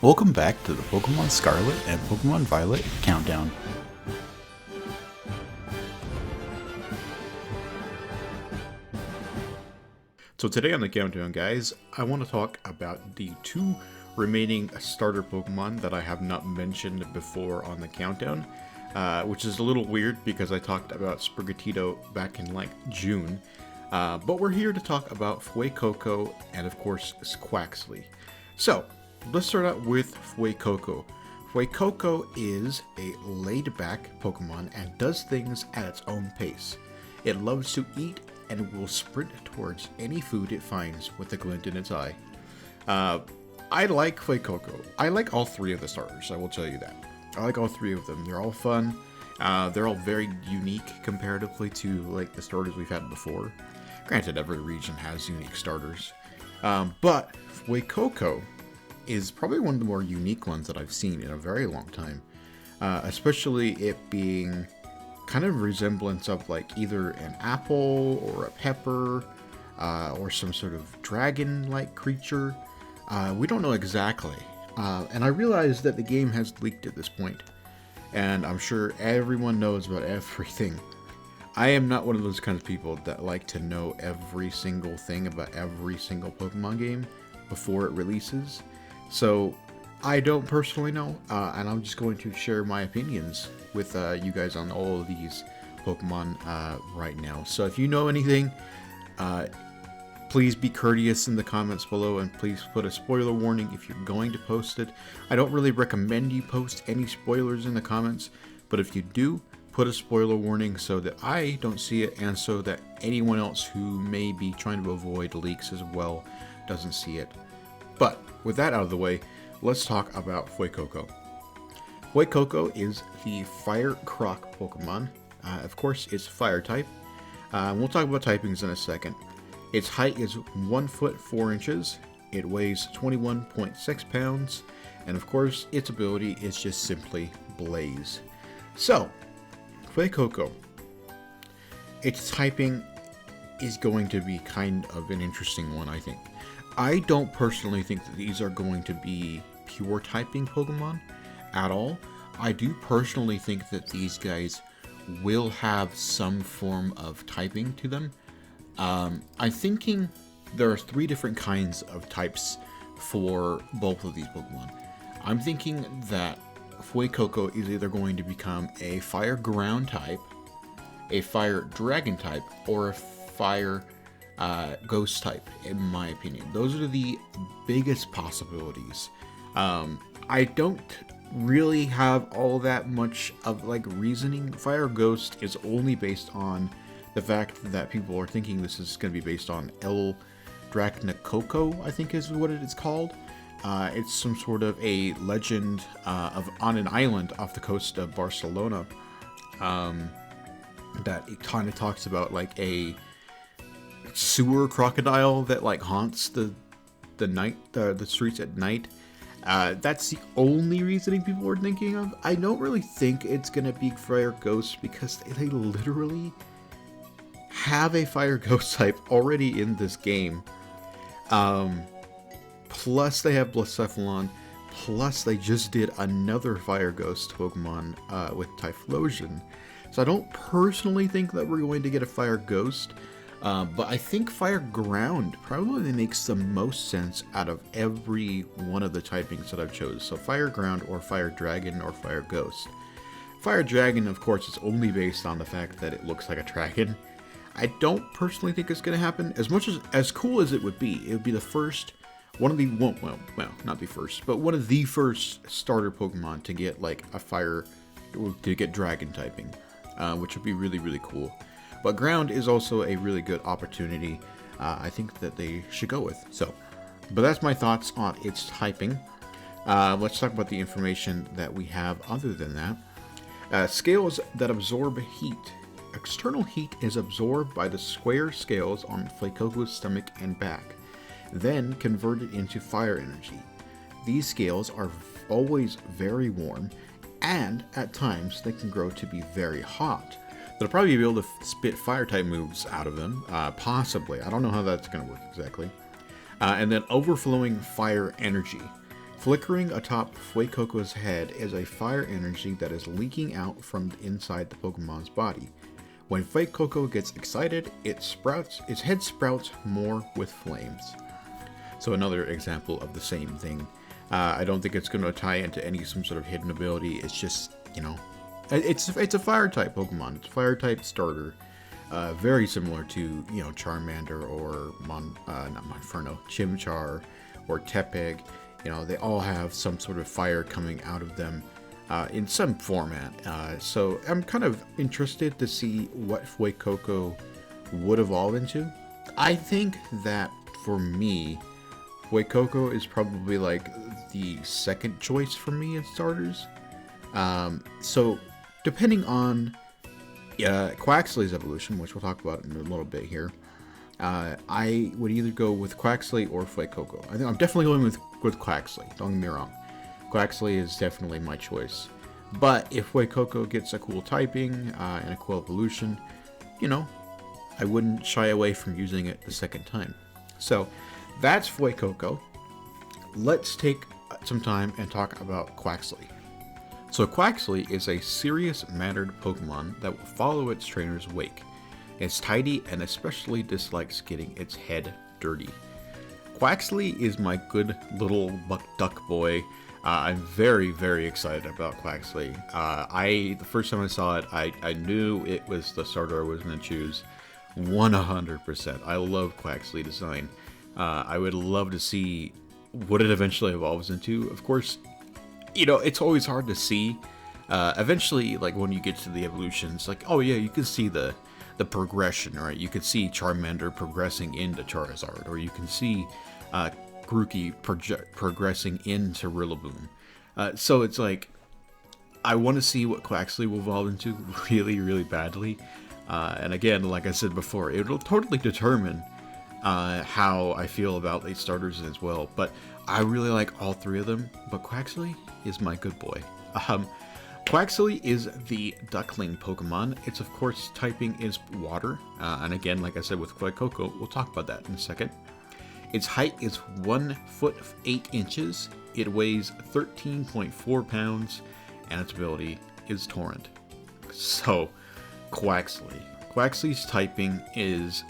Welcome back to the Pokemon Scarlet and Pokemon Violet Countdown. So today on the Countdown, guys, I want to talk about the two remaining starter Pokemon that I have not mentioned before on the Countdown, which is a little weird because I talked about Sprigatito back in like June, but we're here to talk about Fuecoco and of course Quaxly. So, let's start out with Fuecoco. Fuecoco is a laid-back Pokemon and does things at its own pace. It loves to eat and will sprint towards any food it finds with a glint in its eye. I like Fuecoco. I like all three of the starters, I will tell you that. I like all three of them. They're all fun. They're all very unique comparatively to like the starters we've had before. Granted, every region has unique starters. But Fuecoco is probably one of the more unique ones that I've seen in a very long time. Especially it being kind of resemblance of like either an apple or a pepper or some sort of dragon-like creature. We don't know exactly. And I realize that the game has leaked at this point, and I'm sure everyone knows about everything. I am not one of those kind of people that like to know every single thing about every single Pokemon game before it releases. So I don't personally know, and I'm just going to share my opinions with you guys on all of these Pokemon right now. So if you know anything, please be courteous in the comments below, and please put a spoiler warning if you're going to post it. I don't really recommend you post any spoilers in the comments, but if you do, put a spoiler warning so that I don't see it, and so that anyone else who may be trying to avoid leaks as well doesn't see it. But with that out of the way, let's talk about Fuecoco. Fuecoco is the Fire Croc Pokemon. Of course, it's Fire type. We'll talk about typings in a second. Its height is 1 foot 4 inches. It weighs 21.6 pounds. And of course, its ability is just simply Blaze. So, Fuecoco. Its typing is going to be kind of an interesting one, I think. I don't personally think that these are going to be pure typing Pokemon at all. I do personally think that these guys will have some form of typing to them. I'm thinking there are 3 different kinds of types for both of these Pokemon. I'm thinking that Fuecoco is either going to become a Fire Ground type, a Fire Dragon type, or a Fire Ghost type, in my opinion. Those are the biggest possibilities. I don't really have all that much of like reasoning. Fire Ghost is only based on the fact that people are thinking this is going to be based on El Dracnacoco, I think is what it is called. It's some sort of a legend on an island off the coast of Barcelona that it kind of talks about like a sewer crocodile that like haunts the streets at night. That's the only reasoning people were thinking of. I don't really think it's gonna be Fire Ghost because they literally have a Fire Ghost type already in this game. Plus they have Blacephalon. Plus they just did another Fire Ghost Pokemon with Typhlosion. So I don't personally think that we're going to get a Fire Ghost. But I think Fire Ground probably makes the most sense out of every one of the typings that I've chose. So Fire Ground or Fire Dragon or Fire Ghost. Fire Dragon, of course, is only based on the fact that it looks like a dragon. I don't personally think it's going to happen. As cool as it would be the first, one of the, well, not the first, but one of the first starter Pokemon to get like a fire, to get dragon typing, which would be really, really cool. But Ground is also a really good opportunity, I think that they should go with. So, but that's my thoughts on its typing. Let's talk about the information that we have other than that. Scales that absorb heat. External heat is absorbed by the square scales on Fuecoco's stomach and back, then converted into fire energy. These scales are always very warm, and at times they can grow to be very hot. They'll probably be able to spit fire-type moves out of them, possibly. I don't know how that's going to work exactly. And then overflowing fire energy. Flickering atop Fuecoco's head is a fire energy that is leaking out from inside the Pokemon's body. When Fuecoco gets excited, its head sprouts more with flames. So another example of the same thing. I don't think it's going to tie into some sort of hidden ability. It's just, it's a fire type Pokemon. It's a fire type starter. Very similar to, Charmander or not Monferno, Chimchar or Tepig. They all have some sort of fire coming out of them in some format. So I'm kind of interested to see what Fuecoco would evolve into. I think that for me, Fuecoco is probably like the second choice for me in starters. So depending on Quaxly's evolution, which we'll talk about in a little bit here, I would either go with Quaxly or Fuecoco. I think I'm definitely going with Quaxly. Don't get me wrong. Quaxly is definitely my choice. But if Fuecoco gets a cool typing and a cool evolution, I wouldn't shy away from using it the second time. So that's Fuecoco. Let's take some time and talk about Quaxly. So Quaxly is a serious-mannered Pokemon that will follow its trainer's wake. It's tidy and especially dislikes getting its head dirty. Quaxly is my good little duck boy. I'm very, very excited about Quaxly. The first time I saw it, I knew it was the starter I was going to choose 100%. I love Quaxly design. I would love to see what it eventually evolves into. Of course, it's always hard to see. Eventually, like when you get to the evolutions, like, oh yeah, you can see the progression, right? You can see Charmander progressing into Charizard, or you can see Grookey progressing into Rillaboom. So it's like, I want to see what Quaxly will evolve into really, really badly. And again, like I said before, it'll totally determine how I feel about late starters as well. But I really like all three of them, but Quaxly is my good boy. Quaxly is the duckling Pokemon. Its, of course, typing is water. And again, like I said with Fuecoco, we'll talk about that in a second. Its height is 1 foot 8 inches. It weighs 13.4 pounds, and its ability is Torrent. So, Quaxly. Quaxly's typing is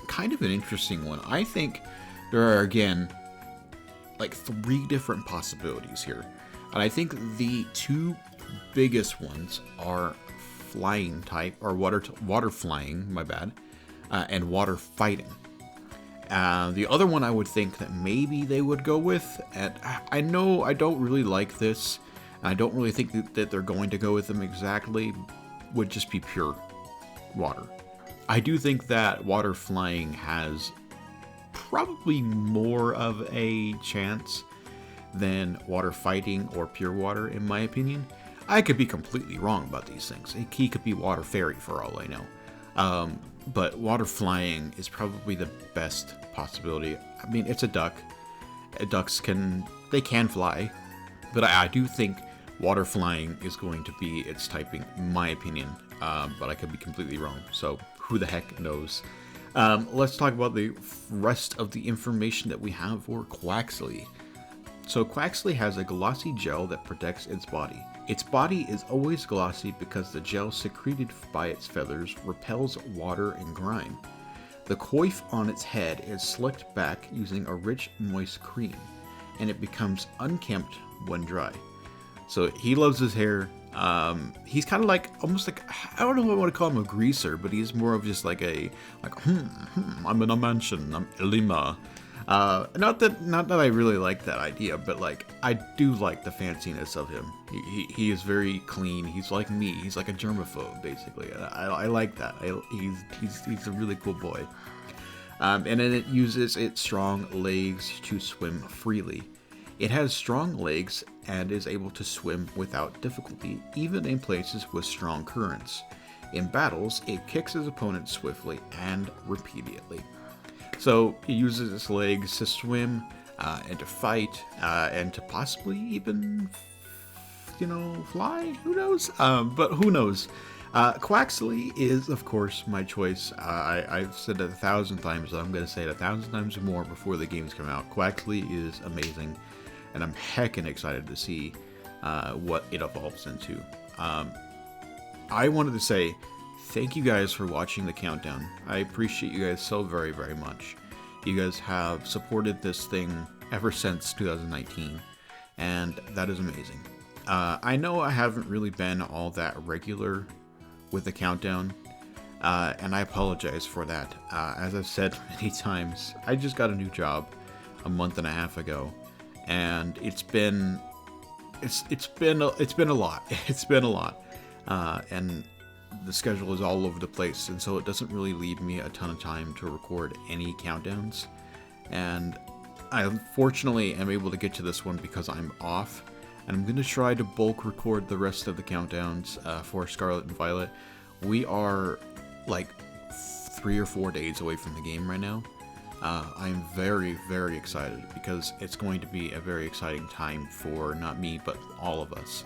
kind of an interesting one. I think there are, again, like 3 different possibilities here. And I think the 2 biggest ones are flying type, or water flying, my bad, and water fighting. The other one I would think that maybe they would go with, and I know I don't really like this, and I don't really think that they're going to go with them exactly, would just be pure water. I do think that water flying has probably more of a chance than water fighting or pure water, in my opinion. I could be completely wrong about these things. He could be water fairy for all I know. But water flying is probably the best possibility. I mean, it's a duck. Ducks can fly, but I do think water flying is going to be its typing, in my opinion. But I could be completely wrong. So who the heck knows? Let's talk about the rest of the information that we have for Quaxly. So Quaxly has a glossy gel that protects its body. Its body is always glossy because the gel secreted by its feathers repels water and grime. The coif on its head is slicked back using a rich, moist cream, and it becomes unkempt when dry. So he loves his hair. He's kind of like, almost like, I don't know if I want to call him a greaser, but he's more of just like I'm in a mansion, I'm Lima. Not that I really like that idea, but like, I do like the fanciness of him. He is very clean. He's like me. He's like a germaphobe, basically. I like that. He's a really cool boy. And then it uses its strong legs to swim freely. It has strong legs and is able to swim without difficulty, even in places with strong currents. In battles, it kicks its opponents swiftly and repeatedly. So it uses its legs to swim and to fight and to possibly even, fly. Who knows? But who knows? Quaxly is, of course, my choice. I've said it 1,000 times, so I'm going to say it 1,000 times more before the games come out. Quaxly is amazing. and I'm heckin' excited to see what it evolves into. I wanted to say thank you guys for watching the countdown. I appreciate you guys so very, very much. You guys have supported this thing ever since 2019, and that is amazing. I know I haven't really been all that regular with the countdown, and I apologize for that. As I've said many times, I just got a new job a month and a half ago, and it's been a lot. It's been a lot, and the schedule is all over the place, and so it doesn't really leave me a ton of time to record any countdowns. And I unfortunately am able to get to this one because I'm off, and I'm going to try to bulk record the rest of the countdowns for Scarlet and Violet. We are like 3 or 4 days away from the game right now. I'm very, very excited because it's going to be a very exciting time for not me, but all of us.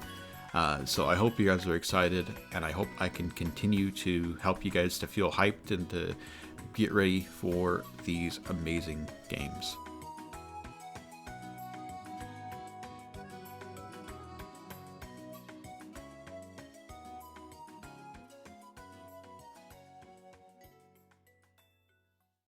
So I hope you guys are excited, and I hope I can continue to help you guys to feel hyped and to get ready for these amazing games.